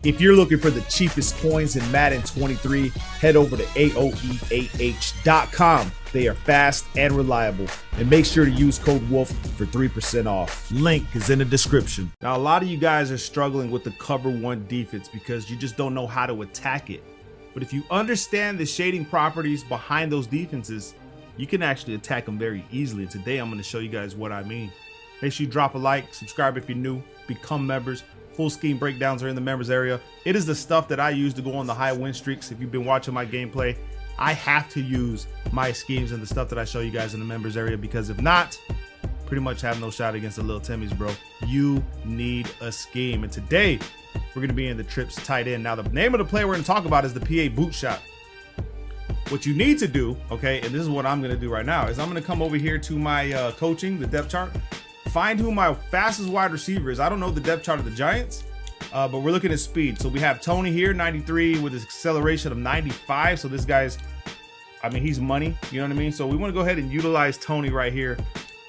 If you're looking for the cheapest coins in Madden 23, head over to AOEAH.com. They are fast and reliable. And make sure to use code WOLF for 3% off. Link is in the description. Now, a lot of you guys are struggling with the cover one defense because you just don't know how to attack it. But if you understand the shading properties behind those defenses, you can actually attack them very easily. And today I'm going to show you guys what I mean. Make sure you drop a like, subscribe if you're new, become members. Full scheme breakdowns are in the members area. It is the stuff that I use to go on the high win streaks. If you've been watching my gameplay, I have to use my schemes and the stuff that I show you guys in the members area, because if not, pretty much have no shot against the little Timmys, bro. You need a scheme. And today we're going to be in the trips tight end. Now, the name of the play we're going to talk about is the PA boot shot. What you need to do, okay, and this is what I'm going to do right now, is I'm going to come over here to my coaching, the depth chart. Find who my fastest wide receiver is. I don't know the depth chart of the Giants, but we're looking at speed. So we have Tony here, 93 with his acceleration of 95. So this guy's, I mean, he's money. You know what I mean? So we want to go ahead and utilize Tony right here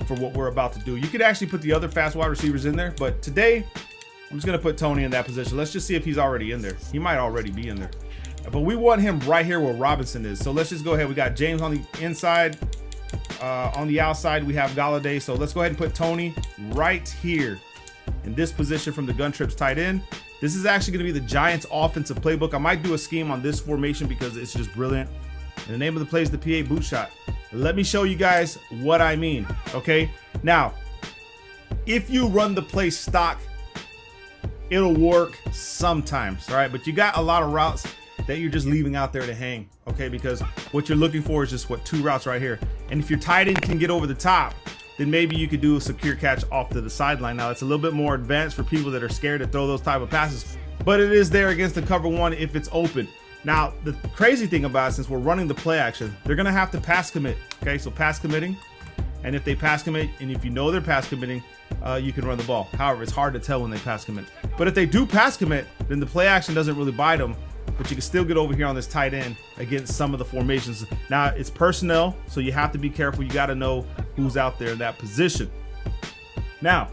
for what we're about to do. You could actually put the other fast wide receivers in there, but today I'm just going to put Tony in that position. Let's just see if he's already in there. He might already be in there, but we want him right here where Robinson is. So let's just go ahead. We got James on the inside. On the outside, we have Galladay. So let's go ahead and put Tony right here in this position from the gun trips tight end. This is actually going to be the Giants offensive playbook. I might do a scheme on this formation because it's just brilliant. And the name of the play is the PA boot shot. Let me show you guys what I mean. Okay. Now, if you run the play stock, it'll work sometimes. All right. But you got a lot of routes that you're just leaving out there to hang, okay? Because what you're looking for is just two routes right here. And if your tight end can get over the top, then maybe you could do a secure catch off to the sideline. Now, it's a little bit more advanced for people that are scared to throw those type of passes, but it is there against the cover one if it's open. Now, the crazy thing about it, since we're running the play action, they're gonna have to pass commit, okay? So pass committing, and if they pass commit, and if you know they're pass committing, you can run the ball. However, it's hard to tell when they pass commit. But if they do pass commit, then the play action doesn't really bite them, but you can still get over here on this tight end against some of the formations. Now, it's personnel, so you have to be careful. You got to know who's out there in that position. Now,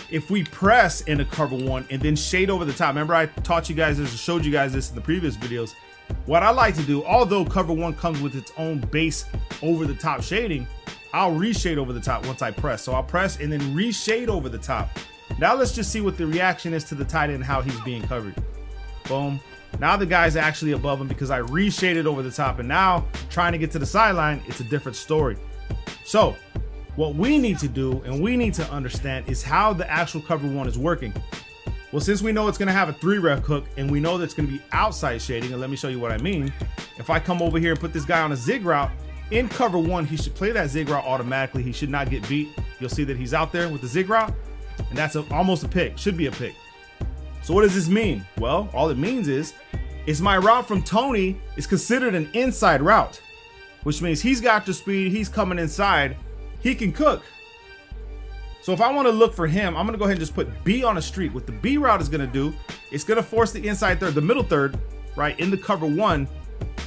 if we press in a cover one and then shade over the top, remember I taught you guys this, or showed you guys this in the previous videos. What I like to do, although cover one comes with its own base over the top shading, I'll reshade over the top once I press. So I'll press and then reshade over the top. Now let's just see what the reaction is to the tight end, how he's being covered. Boom. Now the guy's actually above him because I reshaded over the top, and now trying to get to the sideline, it's a different story. So what we need to do, and we need to understand, is how the actual cover one is working. Well, since we know it's going to have a 3-rep hook, and we know that's going to be outside shading, and let me show you what I mean. If I come over here and put this guy on a zig route in cover one, he should play that zig route automatically. He should not get beat. You'll see that he's out there with the zig route, and that's almost a pick, should be a pick. So what does this mean? Well, all it means is my route from Tony is considered an inside route, which means he's got the speed, he's coming inside, he can cook. So if I want to look for him, I'm going to go ahead and just put B on a streak. What the B route is going to do, it's going to force the inside third, the middle third, right, in the cover one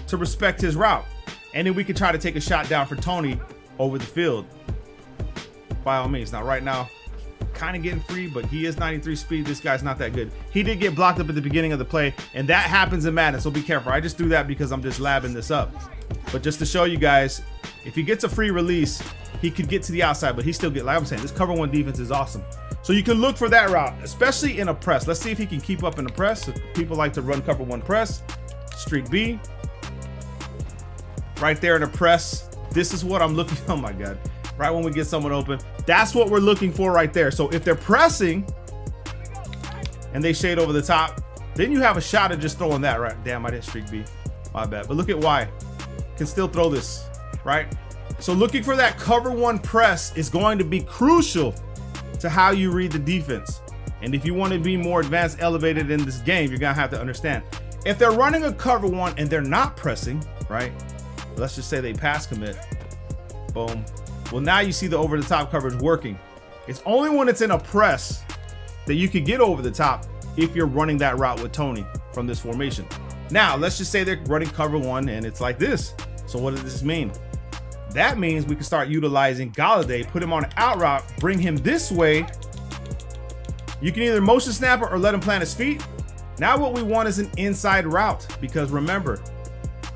to respect his route. And then we can try to take a shot down for Tony over the field. By all means. Now, right now, kind of getting free, but he is 93 speed. This guy's not that good. He did get blocked up at the beginning of the play, and that happens in Madden, so be careful. I just threw that because I'm just labbing this up. But just to show you guys, if he gets a free release, he could get to the outside, but he still get, like I'm saying, this cover one defense is awesome. So you can look for that route, especially in a press. Let's see if he can keep up in the press. People like to run cover one press. Streak B. Right there in a press. This is what I'm looking, oh my God. Right when we get someone open, that's what we're looking for right there. So if they're pressing and they shade over the top, then you have a shot at just throwing that. Right? Damn, I didn't streak B, my bad. But look at Y, can still throw this, right? So looking for that cover one press is going to be crucial to how you read the defense. And if you want to be more advanced, elevated in this game, you're gonna have to understand, if they're running a cover one and they're not pressing, right? Let's just say they pass commit, boom. Well, now you see the over the top coverage working. It's only when it's in a press that you can get over the top if you're running that route with Tony from this formation. Now, let's just say they're running cover one and it's like this. So what does this mean? That means we can start utilizing Galladay, put him on an out route, bring him this way. You can either motion snapper or let him plant his feet. Now what we want is an inside route, because remember,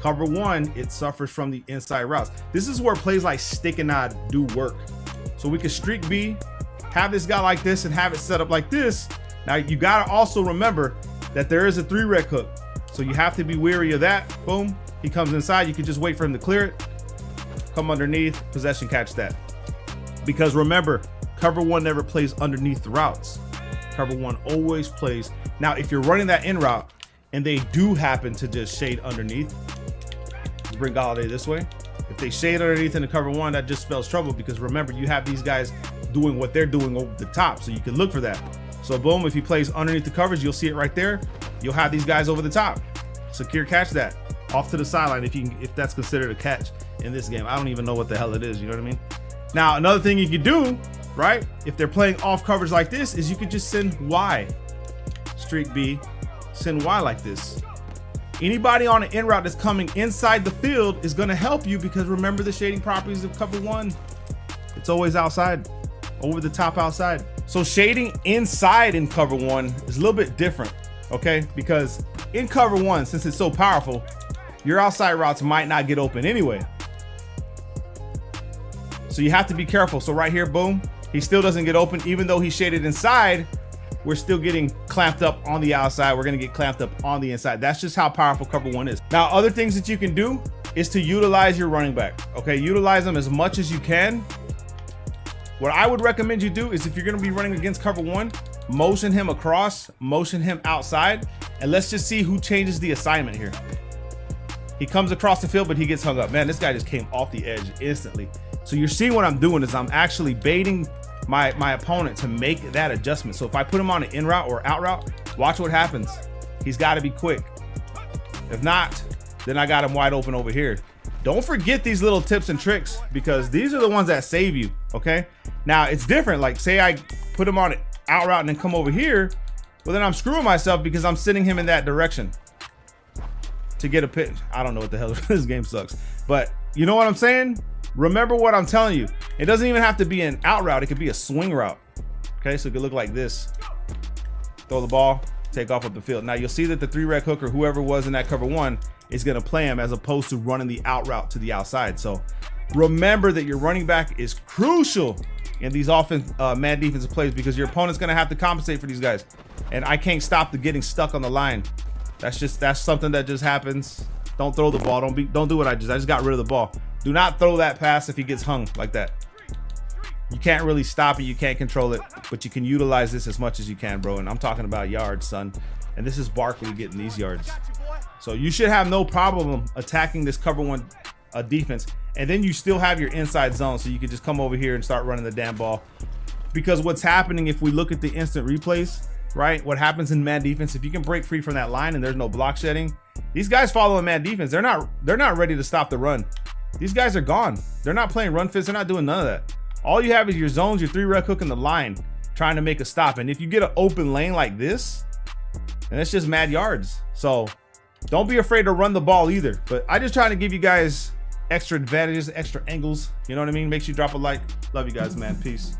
cover one, it suffers from the inside routes. This is where plays like stick and nod do work. So we can streak B, have this guy like this, and have it set up like this. Now you gotta also remember that there is a 3-rec hook. So you have to be wary of that. Boom, he comes inside. You can just wait for him to clear it. Come underneath, possession, catch that. Because remember, cover one never plays underneath the routes. Cover one always plays. Now, if you're running that in route and they do happen to just shade underneath, bring Galladay this way. If they shade underneath in the cover one, that just spells trouble, because remember, you have these guys doing what they're doing over the top, so you can look for that. So boom, if he plays underneath the covers, you'll see it right there. You'll have these guys over the top. Secure catch that off to the sideline, if that's considered a catch in this game. I don't even know what the hell it is, you know what I mean? Now, another thing you could do, right, if they're playing off covers like this, is you could just send Y. Streak B, send Y like this. Anybody on an in route that's coming inside the field is going to help you, because remember the shading properties of cover one. It's always outside, over the top outside. So shading inside in cover one is a little bit different, okay? Because in cover one, since it's so powerful, your outside routes might not get open anyway. So you have to be careful. So right here, boom, he still doesn't get open. Even though he's shaded inside, we're still getting clamped up on the outside. We're going to get clamped up on the inside. That's just how powerful cover one is. Now, other things that you can do is to utilize your running back. Okay, utilize them as much as you can. What I would recommend you do is, if you're going to be running against cover one, motion him across, motion him outside, and let's just see who changes the assignment here. He comes across the field, but he gets hung up. Man, this guy just came off the edge instantly. So you're seeing what I'm doing is I'm actually baiting my opponent to make that adjustment. So if I put him on an in route or out route, watch what happens. He's got to be quick. If not, then I got him wide open over here. Don't forget these little tips and tricks, because these are the ones that save you, okay? Now, it's different. Like, say I put him on an out route and then come over here. Well, then I'm screwing myself, because I'm sending him in that direction to get a pitch. I don't know what the hell, this game sucks. But you know what I'm saying? Remember what I'm telling you. It doesn't even have to be an out route. It could be a swing route. Okay, so it could look like this. Throw the ball, take off up the field. Now you'll see that the 3-rec hook, or whoever was in that cover one, is going to play him, as opposed to running the out route to the outside. So remember that your running back is crucial in these mad defensive plays, because your opponent's going to have to compensate for these guys. And I can't stop the getting stuck on the line. That's something that just happens. Don't throw the ball. Don't do what I just got rid of the ball. Do not throw that pass if he gets hung like that. You can't really stop it. You can't control it, but you can utilize this as much as you can, bro. And I'm talking about yards, son. And this is Barkley getting these yards. So you should have no problem attacking this cover one defense. And then you still have your inside zone, so you can just come over here and start running the damn ball. Because what's happening, if we look at the instant replays, right? What happens in man defense, if you can break free from that line and there's no block shedding, these guys following man defense, they're not ready to stop the run. These guys are gone. They're not playing run fits. They're not doing none of that. All you have is your zones, your 3-rec hook in the line, trying to make a stop. And if you get an open lane like this, and it's just mad yards. So don't be afraid to run the ball either. But I just trying to give you guys extra advantages, extra angles. You know what I mean? Make sure you drop a like. Love you guys, man. Peace.